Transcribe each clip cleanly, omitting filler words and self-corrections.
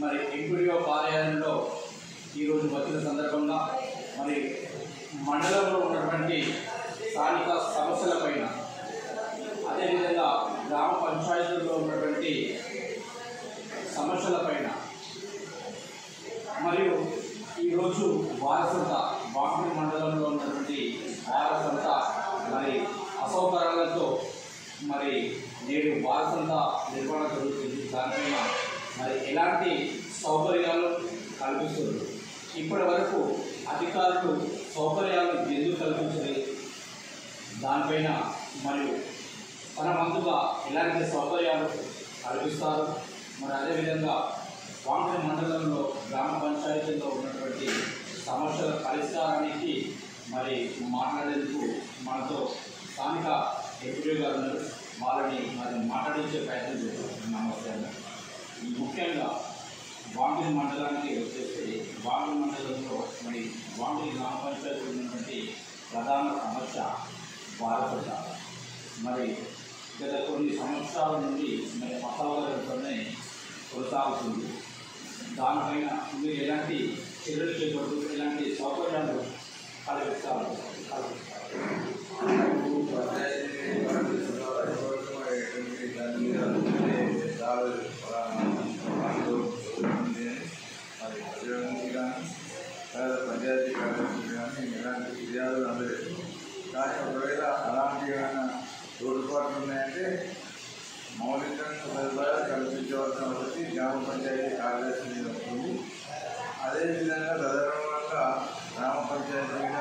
మరి ఎంపీడీఓ కార్యాలయంలో ఈరోజు వచ్చిన సందర్భంగా మరి మండలంలో ఉన్నటువంటి స్థానిక సమస్యలపైన, అదేవిధంగా గ్రామ పంచాయతీల్లో ఉన్నటువంటి సమస్యలపైన మరియు ఈరోజు వారసంత బాంబే మండలంలో ఉన్నటువంటి వారసంత మరి అసౌకర్యాలతో మరి నేడు వారసంత నిర్వహణ జరుగుతుంది. దానిపైన మరి ఎలాంటి సౌకర్యాలు కల్పిస్తుంది, ఇప్పటి వరకు అధికారులు సౌకర్యాలు ఎందుకు కల్పించలేదు, దానిపైన మరియు తన వంతుగా ఎలాంటి సౌకర్యాలు కల్పిస్తారు, మరి అదేవిధంగా బాంబే మండలంలో గ్రామ పంచాయతీల్లో ఉన్నటువంటి సమస్యల పరిష్కారానికి మరి మాట్లాడేందుకు మనతో స్థానిక ఎంపీడీ గారు ఉన్నారు. వాళ్ళని మరి మాట్లాడించే ప్రయత్నం చేస్తారు. నమస్తే. ముఖ్యంగా బాంబే మండలానికి వచ్చేసి బాంబే మండలంలో మరి బాంబే గ్రామ పంచాయతీలో ఉన్నటువంటి ప్రధాన సమస్య వారసత. మరి గత కొన్ని సంవత్సరాల నుండి మరి అసౌకర్యంతోనే కొనసాగుతుంది. దానిపైన మీరు ఎలాంటి చర్యలు చేపడుతూ ఎలాంటి సౌకర్యాలు కల్పిస్తారు? పంచాయతీ కార్యదర్శి కానీ ఎలాంటి ఫిర్యాదులు అందలేదు. కానీ ఒకవేళ అలాంటి ఏమైనా తోడ్పాట్లు ఉన్నాయంటే మౌలిక సదుపాయాలు కల్పించవలసిన వచ్చి గ్రామ పంచాయతీ కార్యదర్శి మీద ఉంటుంది. అదేవిధంగా తదనుగుణంగా గ్రామ పంచాయతీ మీద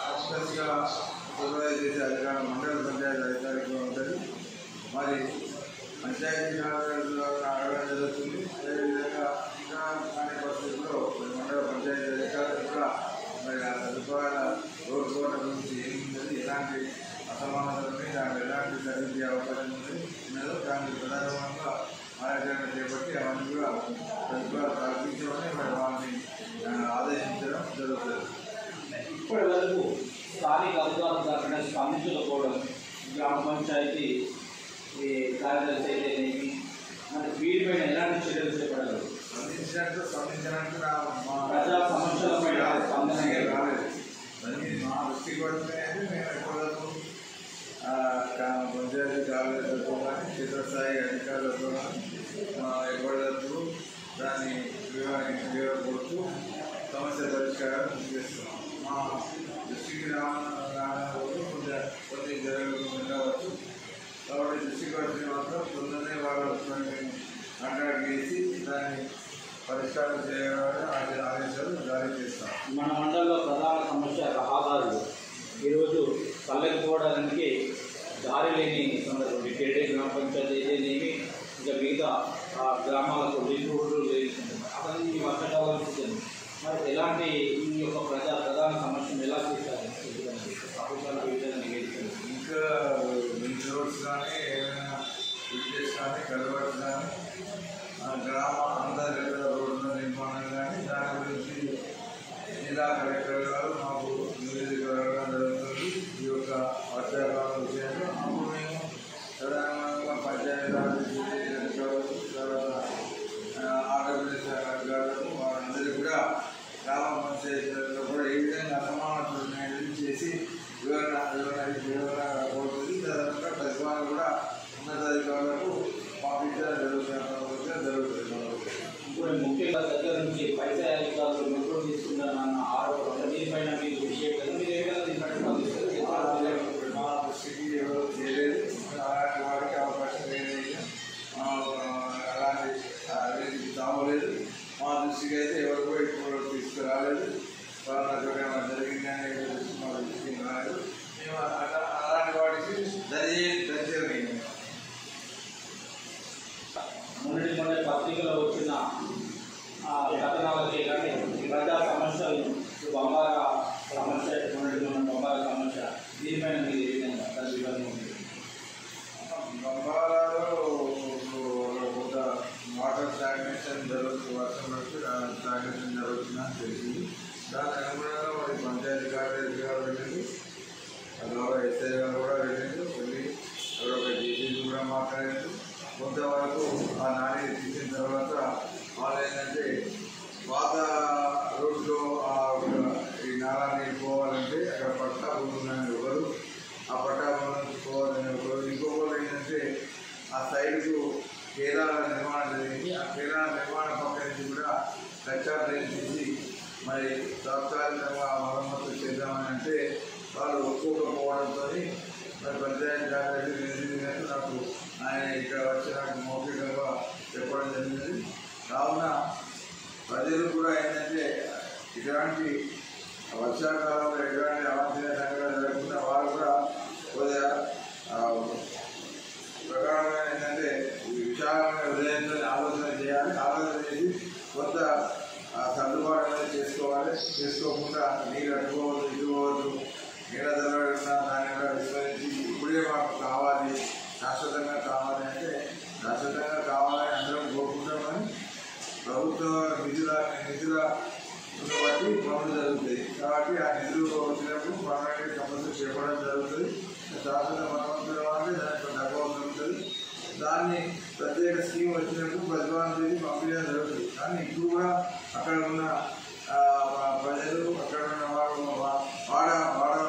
అఫీషియల్గా సూపర్వైజ్ చేసే అధికారం మండల పంచాయతీ అధికారిగా ఉంటుంది. మరి పంచాయతీ కార్యదర్శులు అడగడం జరుగుతుంది. అదేవిధంగా ఇంకా కాని పరిస్థితుల్లో మండల పంచాయతీ అధికారులు కూడా మరి ఆ సదుపాయాల తోడ్పాటు గురించి ఏముంటుంది, ఎలాంటి అసమానతలని దాంట్లో ఎలాంటి సరిదిద్దే అవకాశం ఉన్నదో దానికి ప్రధానంగా కార్యాచరణ చేపట్టి అవన్నీ కూడా సదుపాయాలు కల్పించమని మరి వాళ్ళని ఆదేశించడం జరుగుతుంది. ఇప్పటి వరకు స్థానిక అధికారుల తరఫున స్పందించకపోవడం, గ్రామ పంచాయతీ కార్యదర్శి అయితేనేమి మరి వీటిపైన ఎలాంటి చర్యలు చేపడగలరు? స్పందించడానికి ప్రజా సమస్యలపైన స్పందన రాలేదు. మా దృష్టికి వచ్చినాయంటే మేము ఎప్పటివరకు పంచాయతీ కార్యదర్శులతో కానీ క్షేత్రస్థాయి అధికారులతో కానీ ఎప్పటివరకు దాన్ని వివరపడుతూ సమస్య పరిష్కారం చేస్తున్నాం. మా దృష్టికి రావడం కొన్ని జరగవచ్చు. కాబట్టి దృష్టికి వచ్చిన మాత్రం తొందరనే వాళ్ళు కాంట్రాక్ట్ చేసి దాన్ని పరిష్కారం చేయాలని ఆదేశాలు జారీ చేస్తాం. మన మండలంలో ప్రధాన సమస్య రహదారులు. ఈరోజు పల్లెకి పోవడానికి దారి లేని సందర్భం. కేటే గ్రామ పంచాయతీ అయితేనేమి ఇంకా మిగతా గ్రామాలకు లింక్ రోడ్లు వేస్తుంది. అక్కడ ఈ వర్షకాలం వస్తుంది. మరి ఎలాంటి ఈ యొక్క ప్రధాన సమస్యను ఎలా తీర్చాలి? ప్రభుత్వాలు వివిధంగా నివేదించారు. ఇంకా లింక్ రోడ్స్ కానీ ఏమైనా బ్రిడ్జెస్ కానీ కలవర్స్ కానీ గ్రామ అంతర్గత రోడ్ల నిర్మాణం కానీ దాని గురించి జిల్లా కలెక్టర్ గారు మాకు నివేదిక ఇవ్వడం జరుగుతుంది. ఈ యొక్క వర్షాకాలం విషయంలో అప్పుడు మేము ప్రధానంగా పంచాయతీ తర్వాత ఆంధ్రప్రదేశ్ అధికారులకు వారందరూ కూడా గ్రామ పంచాయతీలలో కూడా ఏ విధంగా అసమానతలు ఉన్నాయని చేసి వివరణ కోరుతుంది. తదనంతరం ప్రతిపాదన కూడా ఉన్నతాధికారులకు పంపించడం జరుగుతుంది. ఇప్పుడు ముఖ్యంగా దగ్గర నుంచి పైసా అధికారులు మెట్రో తీసుకున్నారన్న ఆరోపణ, దీనిపైన మీరు మీరు ఏ విధంగా మా దృష్టికి ఎవరు చేయలేదు. అలాంటి వారికి అవకాశం లేదైతే అలాంటి తావలేదు. మా దృష్టికి అయితే ఎవరికో ఇప్పుడు తీసుకురాలేదు. వాళ్ళ జరిగిందని మా దృష్టికి రాలేదు. మేము అలాంటి వాటికి దర్శనం మొన్నటి పత్రికలో వచ్చిన కథనాలకే కానీ ప్రజా సమస్యలు బంగార సమస్య, బంగార సమస్య, దీనిపైన మీరు ఏ విధంగా వివరణ ఉంది? బంగారాలో ఒక వాటర్ స్టాగ్నేషన్ జరుగుతుంది, వర్షం వచ్చి స్టాగ్నేషన్ జరుగుతుందని తెలిసింది. దాని అనుగుణంగా మరి పంచాయతీ కార్యదర్శి గారు వెళ్ళింది, గౌరవ ఎస్ఐ గారు కూడా వెళ్ళింది. వెళ్ళి ఎవరో ఒక జేసీ కూడా మాట్లాడారు. కొంతవరకు ఆ నాణ్యత తీసిన తర్వాత కచ్చా ట్రైన్ తీసి మరి తాత్కాలికంగా మరమ్మతులు చేద్దామని అంటే వాళ్ళు ఒప్పుకోకపోవడంతో మరి పంచాయతీ రాజ్ నిర్ణయించినట్టు నాకు ఆయన ఇక్కడ వచ్చి నాకు మౌఖికంగా చెప్పడం జరిగింది. కావున ప్రజలు కూడా ఏంటంటే ఇలాంటి వర్షాకాలంలో ఎలాంటి అవాంఛనీయ సంఘటనలు జరగకుండా వారు కూడా కొద్దిగా ప్రకారంగా ఏంటంటే విశాలమైన హృదయంతో ఆలోచన చేయాలి. ఆలోచన చేసి కొంత సర్దుబాటు అనేది చేసుకోకుండా నీరు అడ్డుకోవద్దు, ఇటుకోవద్దు, నీళ్ళ జరగకుండా దాన్ని కూడా విస్మరించి ఇప్పుడే మాకు కావాలి, శాశ్వతంగా కావాలి అంటే శాశ్వతంగా కావాలని అందరం కోరుకుంటామని ప్రభుత్వ నిధుల బట్టి పనులు జరుగుతాయి. కాబట్టి ఆ నిధులు వచ్చినప్పుడు పనులకి కంపల్సరీ చేపడం జరుగుతుంది. శాశ్వత మరమ్మతులు అంటే దానికి తక్కువ జరుగుతుంది. దాన్ని ప్రత్యేక స్కీమ్ వచ్చినప్పుడు ప్రతిపాదన చేసి పంపించడం జరుగుతుంది. కానీ ఇప్పుడు కూడా అక్కడ ఉన్న ప్రజలు, అక్కడ ఉన్న వాడ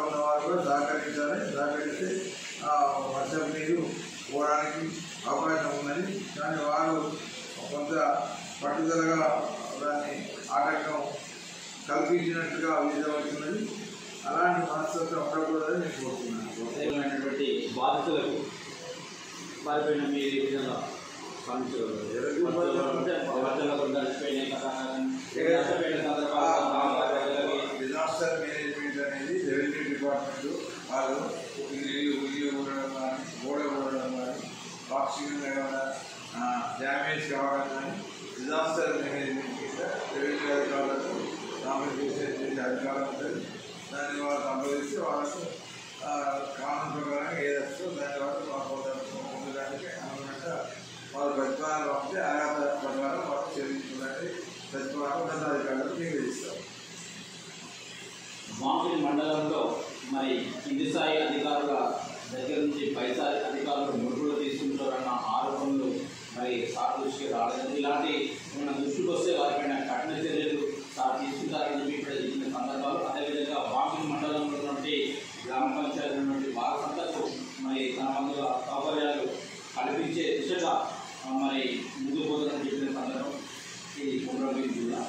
ఉన్నవారు కూడా సహకరించాలి. సహకరిస్తే వర్షం నీరు పోవడానికి అవకాశం ఉన్నది. కానీ వారు కొంత పట్టుదలగా దాన్ని ఆటంకం కల్పించినట్టుగా అభివృద్ధి. అలాంటి మనస్తత్వం ఉండకూడదని నేను కోరుతున్నాను. బాధితులకు పారిపోయిన మీరు ఈ విధంగా డిజాస్టర్ మేనేజ్మెంట్ అనేది రెవెన్యూ డిపార్ట్మెంట్ వాళ్ళు ఇల్లు ఉండడం కానీ, గోడ ఉండడం కానీ, పాక్షికంగా ఏమైనా డ్యామేజ్ కావడం కానీ డిజాస్టర్ మేనేజ్మెంట్ కింద రెవెన్యూ అధికారులకు కాంపెన్సేషన్ చేసే అధికారం ఉంటుంది. దాన్ని వాళ్ళు సంప్రదిస్తే వాళ్ళకు కామన్ ప్రకారం ఏదొచ్చో దాని వల్ల పొందడానికి అనుగుణంగా వాళ్ళు ప్రతిపాదనలు పంపితే అర్హత ప్రకారం వాళ్ళు చెల్లించుకోవడానికి ప్రతిపాదన ఉన్నతాధికారులకు నివేదిస్తారు. మామిడి మండలంలో మరి కింది స్థాయి అధికారుల దగ్గర నుంచి పై స్థాయి అధికారులు ముడుపులు తీసుకుంటారన్న ఆరోపణలు మరి సార్ దృష్టికి రాలేదు. ఇలాంటి మన దృష్టికి వస్తే వారిపైన కఠిన చర్యలు సార్ తీసుకుంటారని చెప్పి ఇక్కడ చెప్పిన సందర్భాలు. అదేవిధంగా మామిడి మండలంలో ఉన్నటువంటి గ్రామ పంచాయతీ నుండి వారసంతకు మరి తన వంతుల సౌకర్యాలు కల్పించే దిశగా మరి ముందుకు పోతారని చెప్పిన సందర్భం ఇది కుమ్రవీధి జిల్లా.